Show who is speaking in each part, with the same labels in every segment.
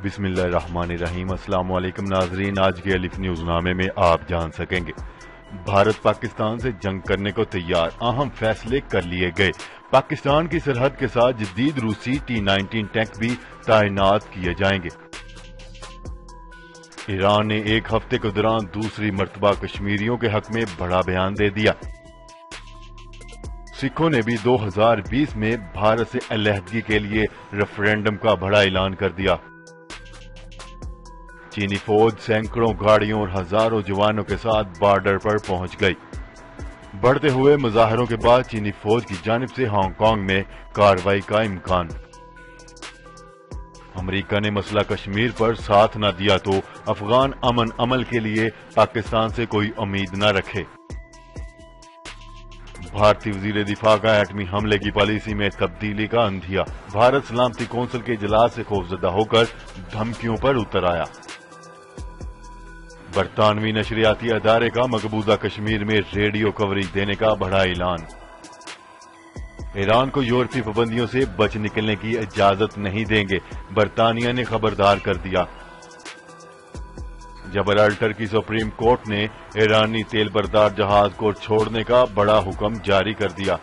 Speaker 1: बिस्मिल्लाहिर्रहमानिर्रहीम। अस्सलाम वालेकुम नाजरीन, आज के अलिफ न्यूज नामे में आप जान सकेंगे भारत पाकिस्तान से जंग करने को तैयार, अहम फैसले कर लिए गए। पाकिस्तान की सरहद के साथ जदीद रूसी T-19 टैंक भी तैनात किए जाएंगे। ईरान ने एक हफ्ते के दौरान दूसरी मर्तबा कश्मीरियों के हक में बड़ा बयान दे दिया। सिखों ने भी 2020 में भारत से अलहदगी के लिए रेफरेंडम का बड़ा ऐलान कर दिया। चीनी फौज सैकड़ों गाड़ियों और हजारों जवानों के साथ बॉर्डर पर पहुंच गई। बढ़ते हुए मुजाहरों के बाद चीनी फौज की जानिब से हांगकांग में कार्रवाई का इम्कान। अमेरिका ने मसला कश्मीर पर साथ न दिया तो अफगान अमन अमल के लिए पाकिस्तान से कोई उम्मीद न रखे। भारतीय वजीर दिफा का एटमी हमले की पॉलिसी में तब्दीली का अंधिया। भारत सलामती कौंसिल के इजलास से खौफजदा होकर धमकियों पर उतर आया। बरतानवी नशरियाती अदारे का मकबूजा कश्मीर में रेडियो कवरेज देने का बड़ा ऐलान। ईरान को यूरोपीय पाबंदियों से बच निकलने की इजाजत नहीं देंगे, बरतानिया ने खबरदार कर दिया। जबराल्टर की सुप्रीम कोर्ट ने ईरानी तेल बरदार जहाज को छोड़ने का बड़ा हुक्म जारी कर दिया।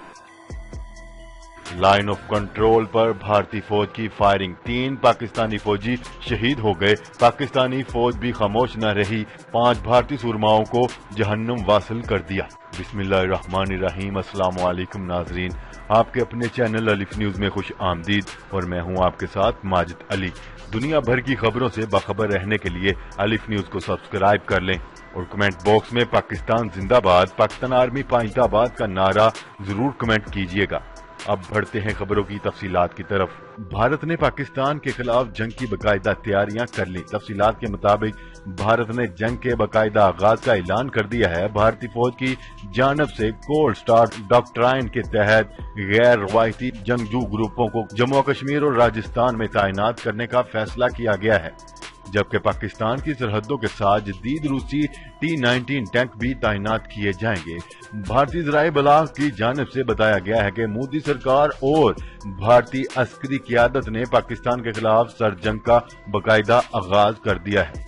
Speaker 1: लाइन ऑफ कंट्रोल पर भारतीय फौज की फायरिंग, 3 पाकिस्तानी फौजी शहीद हो गए। पाकिस्तानी फौज भी खामोश न रही, 5 भारतीय सुरमाओं को जहन्नुम वासिल कर दिया। बिस्मिल्लाहिर्रहमानिर्रहीम। अस्सलाम वालेकुम नाजरीन, आपके अपने चैनल अलिफ न्यूज में खुश आमदीद और मैं हूं आपके साथ माजिद अली। दुनिया भर की खबरों से बाखबर रहने के लिए अलिफ न्यूज को सब्सक्राइब कर लें और कमेंट बॉक्स में पाकिस्तान जिंदाबाद, पाकिस्तान आर्मी पाइंदाबाद का नारा जरूर कमेंट कीजिएगा। अब बढ़ते हैं खबरों की तफसीलात की तरफ। भारत ने पाकिस्तान के खिलाफ जंग की बाकायदा तैयारियां कर ली। तफसीलात के मुताबिक भारत ने जंग के बाकायदा आगाज का ऐलान कर दिया है। भारतीय फौज की जानब से कोल्ड स्टार्ट डॉक्ट्राइन के तहत गैर रवायती जंगजू ग्रुपों को जम्मू कश्मीर और राजस्थान में तैनात करने का फैसला किया गया है, जबकि पाकिस्तान की सरहदों के साथ जदीद रूसी T-19 टैंक भी तैनात किए जाएंगे। भारतीय ज़राए बलाग की जानिब से बताया गया है कि मोदी सरकार और भारतीय अस्करी क़यादत ने पाकिस्तान के खिलाफ सरजंग का बाकायदा आगाज कर दिया है।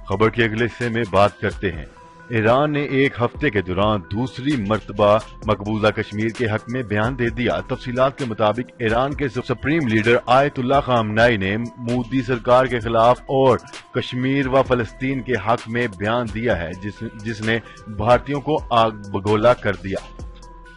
Speaker 1: खबर के अगले हिस्से में बात करते हैं। ईरान ने एक हफ्ते के दौरान दूसरी मर्तबा मकबूजा कश्मीर के हक में बयान दे दिया। तफसीलात के मुताबिक ईरान के सुप्रीम लीडर आयतुल्लाह खामनेई ने मोदी सरकार के खिलाफ और कश्मीर व फलस्तीन के हक में बयान दिया है, जिसने भारतीयों को आग बगोला कर दिया।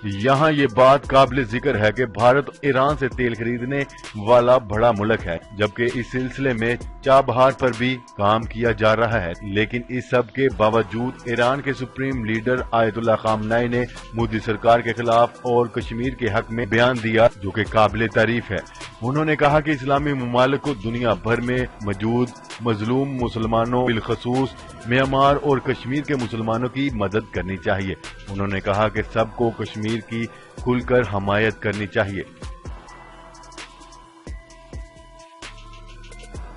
Speaker 1: यहाँ ये बात काबिल जिक्र है कि भारत ईरान से तेल खरीदने वाला बड़ा मुल्क है, जबकि इस सिलसिले में चाबहार पर भी काम किया जा रहा है। लेकिन इस सब के बावजूद ईरान के सुप्रीम लीडर आयतुल्लाह खामनेई ने मोदी सरकार के खिलाफ और कश्मीर के हक में बयान दिया, जो कि काबिल तारीफ है। उन्होंने कहा कि इस्लामी ममालिक को दुनिया भर में मौजूद मजलूम मुसलमानों, बिलखसूस म्यांमार और कश्मीर के मुसलमानों की मदद करनी चाहिए। उन्होंने कहा कि सबको कश्मीर की खुलकर हमायत करनी चाहिए।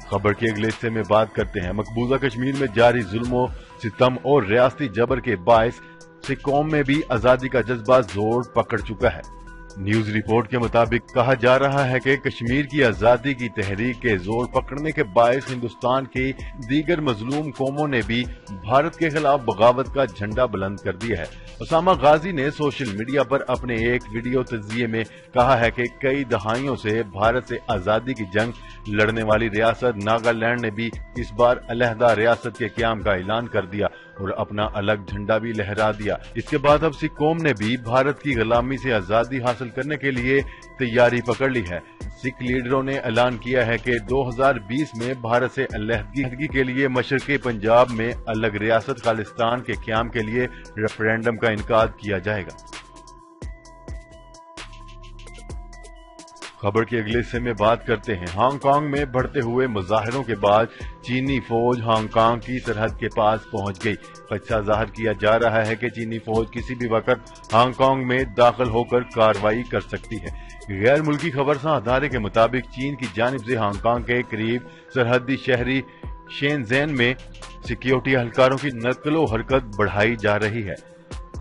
Speaker 1: खबर के अगले हिस्से में बात करते हैं। मकबूजा कश्मीर में जारी जुल्म सितम और रियासती जबर के बायस से कौम में भी आजादी का जज्बा जोर पकड़ चुका है। न्यूज रिपोर्ट के मुताबिक कहा जा रहा है कि कश्मीर की आजादी की तहरीक के जोर पकड़ने के बायस हिंदुस्तान की दीगर मजलूम कौमों ने भी भारत के खिलाफ बगावत का झंडा बुलंद कर दिया है। उसामा गाजी ने सोशल मीडिया पर अपने एक वीडियो तज़किये में कहा है कि कई दहाइयों से भारत से आजादी की जंग लड़ने वाली रियासत नागालैंड ने भी इस बार अलहदा रियासत के क़याम का ऐलान कर दिया और अपना अलग झंडा भी लहरा दिया। इसके बाद अब सिख कौम ने भी भारत की गुलामी से आजादी हासिल करने के लिए तैयारी पकड़ ली है। सिख लीडरों ने ऐलान किया है कि 2020 में भारत से अलहदगी के लिए मशरक़ी पंजाब में अलग रियासत खालिस्तान के क़याम के लिए रेफरेंडम का इनकाद किया जाएगा। खबर के अगले हिस्से में बात करते हैं। हांगकांग में बढ़ते हुए मुजाहरों के बाद चीनी फौज हांगकांग की सरहद के पास पहुंच गई। खदशा जाहिर किया जा रहा है कि चीनी फौज किसी भी वक्त हांगकांग में दाखिल होकर कार्रवाई कर सकती है। गैर मुल्की खबरसां अदारे के मुताबिक चीन की जानिब से हांगकांग के करीब सरहदी शहरी शेनज़ेन में सिक्योरिटी एहलकारों की नकलो हरकत बढ़ाई जा रही है।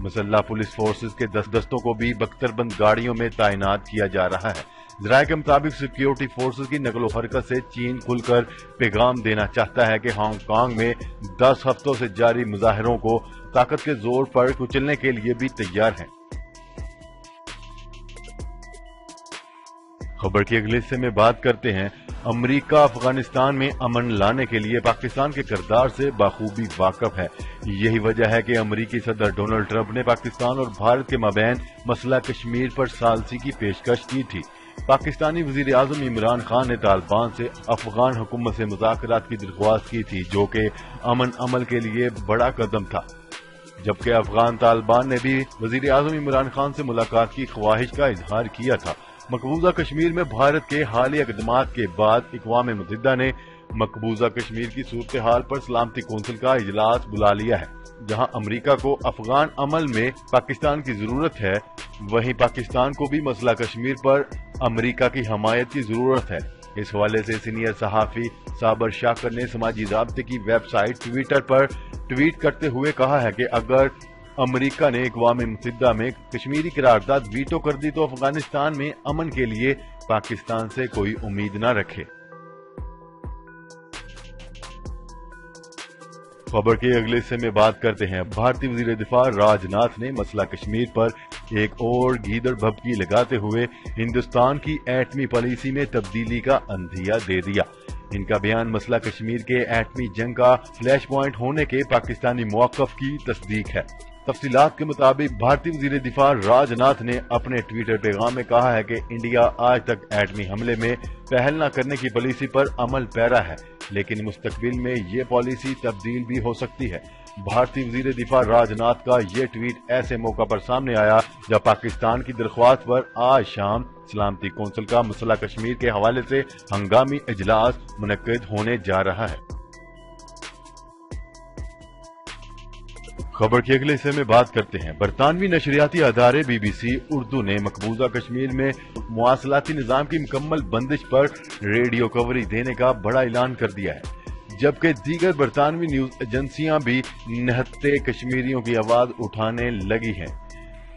Speaker 1: मुसल्लह पुलिस फोर्सेज के दस्तों को भी बख्तरबंद गाड़ियों में तैनात किया जा रहा है। ذرائع کے مطابق سیکیورٹی فورسز کی نقل و حرکت سے چین کھل کر پیغام دینا چاہتا ہے کہ ہانگ کانگ میں 10 ہفتوں سے جاری مظاہروں کو طاقت کے زور پر کچلنے کے لیے بھی تیار ہیں۔ خبر کے اگلے حصے میں بات کرتے ہیں، امریکہ افغانستان میں امن لانے کے لیے پاکستان کے کردار سے بخوبی واقف ہے۔ یہی وجہ ہے کہ امریکی صدر ڈونلڈ ٹرمپ نے پاکستان اور بھارت کے مابین مسئلہ کشمیر پر ثالثی کی پیشکش کی تھی۔ پاکستانی وزیر اعظم عمران خان نے طالبان سے افغان حکومت سے مذاکرات کی درخواست کی تھی، جو کہ امن عمل کے لیے بڑا قدم تھا، جبکہ افغان طالبان نے بھی وزیر اعظم عمران خان سے ملاقات کی خواہش کا اظہار کیا تھا۔ مقبوضہ کشمیر میں بھارت کے حالیہ اقدامات کے بعد اقوام متحدہ نے مقبوضہ کشمیر کی صورتحال پر سلامتی کونسل کا اجلاس بلا لیا ہے۔ جہاں امریکہ کو افغان عمل میں پاکستان کی ضرورت ہے، وہیں پاکستان کو بھی مسئلہ کشمیر پر امریکہ کی حمایت کی ضرورت ہے۔ اس حوالے سے سینئر صحافی صابر شاکر نے سماجی رابطے کی ویب سائٹ ٹویٹر پر ٹویٹ کرتے ہوئے کہا ہے کہ اگر امریکہ نے اقوام متحدہ میں کشمیری قرارداد ویٹو کر دی تو افغانستان میں امن کے لیے پاکستان سے کوئی امید نہ رکھے۔ خبر کے اگلے حصے میں بات کرتے ہیں، بھارتی وزیر دفاع راج ناتھ نے مسئلہ کشمیر پر ایک اور گیدڑ بھبکی لگاتے ہوئے ہندوستان کی ایٹمی پالیسی میں تبدیلی کا اندھیا دے دیا۔ ان کا بیان مسئلہ کشمیر کے ایٹمی جنگ کا فلیش پوائنٹ ہونے کے پاکستانی موقف کی تصدیق ہے۔ تفصیلات کے مطابق بھارتی وزیر دفاع راج ناتھ نے اپنے ٹویٹر پیغام میں کہا ہے کہ انڈیا آج تک ایٹمی حملے میں پہل نہ کرنے کی پالیسی پر عمل پیرا ہے، لیکن مستقبل میں یہ پالیسی تبدیل بھی ہو سکتی ہے۔ بھارتی وزیر دفاع راج ناتھ کا یہ ٹویٹ ایسے موقع پر سامنے آیا جب پاکستان کی درخواست پر آج شام سلامتی کونسل کا مسئلہ کشمیر کے حوالے سے ہنگامی اجلاس منعقد ہونے جا رہا ہے۔ خبر کے اگلے حصے میں بات کرتے ہیں، برطانوی نشریاتی ادارے بی بی سی اردو نے مقبوضہ کشمیر میں مواصلاتی نظام کی مکمل بندش پر ریڈیو کوریج دینے کا بڑا اعلان کر دیا ہے، جبکہ دیگر برطانوی نیوز ایجنسیاں بھی نہتے کشمیریوں کی آواز اٹھانے لگی ہیں۔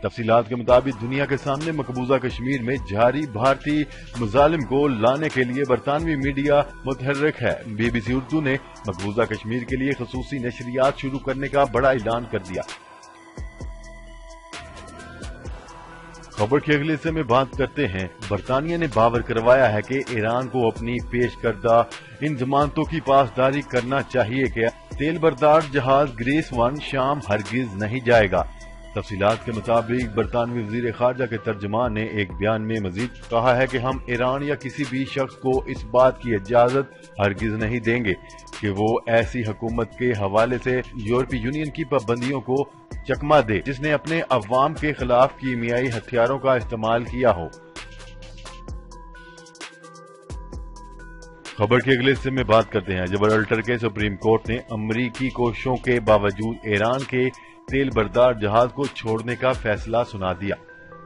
Speaker 1: تفصیلات کے مطابق دنیا کے سامنے مقبوضہ کشمیر میں جاری بھارتی مظالم کو لانے کے لیے برطانوی میڈیا متحرک ہے۔ بی بی سی اردو نے مقبوضہ کشمیر کے لیے خصوصی نشریات شروع کرنے کا بڑا اعلان کر دیا۔ خبر کے اگلے حصے میں بات کرتے ہیں، برطانیہ نے باور کروایا ہے کہ ایران کو اپنی پیش کردہ ان ضمانتوں کی پاسداری کرنا چاہیے کہ تیل بردار جہاز گریس ون شام ہرگز نہیں جائے گا۔ تفصیلات کے مطابق برطانوی وزیر خارجہ کے ترجمان نے ایک بیان میں مزید کہا ہے کہ ہم ایران یا کسی بھی شخص کو اس بات کی اجازت ہرگز نہیں دیں گے کہ وہ ایسی حکومت کے حوالے سے یورپی یونین کی پابندیوں کو چکما دے جس نے اپنے عوام کے خلاف کیمیائی ہتھیاروں کا استعمال کیا ہو۔ خبر کے اگلے حصے میں بات کرتے ہیں، جبرالٹر کے سپریم کورٹ نے امریکی کوششوں کے باوجود ایران کے تیل بردار جہاز کو چھوڑنے کا فیصلہ سنا دیا۔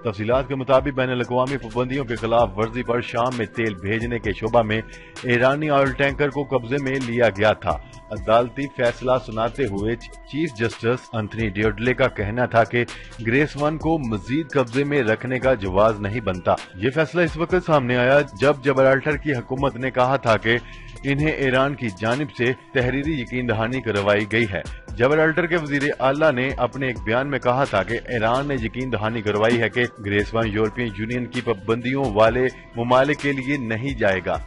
Speaker 1: تفصیلات کے مطابق بین الاقوامی پابندیوں کے خلاف ورزی پر شام میں تیل بھیجنے کے شبہ میں ایرانی آئل ٹینکر کو قبضے میں لیا گیا تھا۔ عدالتی فیصلہ سناتے ہوئے چیف جسٹس انتھنی ڈیوڈلے کا کہنا تھا کہ گریس ون کو مزید قبضے میں رکھنے کا جواز نہیں بنتا۔ یہ فیصلہ اس وقت سامنے آیا جب جبرالٹر کی حکومت نے کہا تھا کہ انہیں ایران کی جانب سے تحریری یقین دہانی کروائی گئی ہے۔ جبرالٹر کے وزیر اعلیٰ نے اپنے ایک بیان میں کہا تھا کہ ایران نے یقین دہانی کروائی ہے کہ گریس ون یورپی یونین کی پابندیوں والے ممالک کے لیے نہیں جائے گا،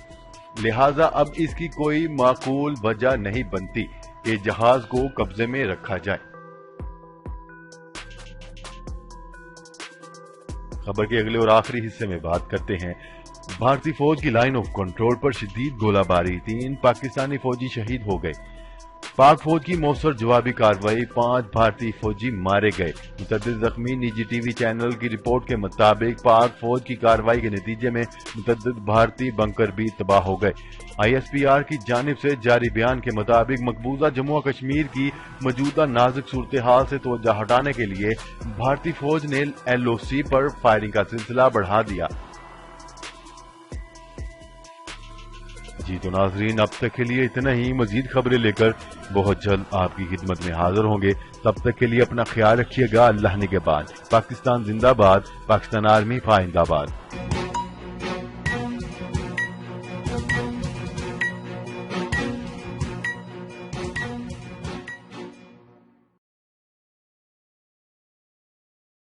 Speaker 1: لہٰذا اب اس کی کوئی معقول وجہ نہیں بنتی کہ جہاز کو قبضے میں رکھا جائے۔ خبر کے اگلے اور آخری حصے میں بات کرتے ہیں، بھارتی فوج کی لائن آف کنٹرول پر شدید گولہ باری، 3 پاکستانی فوجی شہید ہو گئے۔ پاک فوج کی مؤثر جوابی کارروائی، 5 بھارتی فوجی مارے گئے، متعدد زخمی۔ نجی ٹی وی چینل کی رپورٹ کے مطابق پاک فوج کی کارروائی کے نتیجے میں متعدد بھارتی بنکر بھی تباہ ہو گئے۔ آئی ایس پی آر کی جانب سے جاری بیان کے مطابق مقبوضہ جموں و کشمیر کی موجودہ نازک صورتحال سے توجہ ہٹانے کے لیے بھارتی فوج نے ایل او سی پر فائرنگ کا سلسلہ بڑھا دیا۔ جی تو ناظرین، اب تک کے لیے اتنا ہی۔ مزید خبریں لے کر بہت جلد آپ کی خدمت میں حاضر ہوں گے۔ تب تک کے لیے اپنا خیال رکھیے گا۔ اللہ نگہبان۔ پاکستان زندہ باد، پاکستان آرمی پائندہ باد۔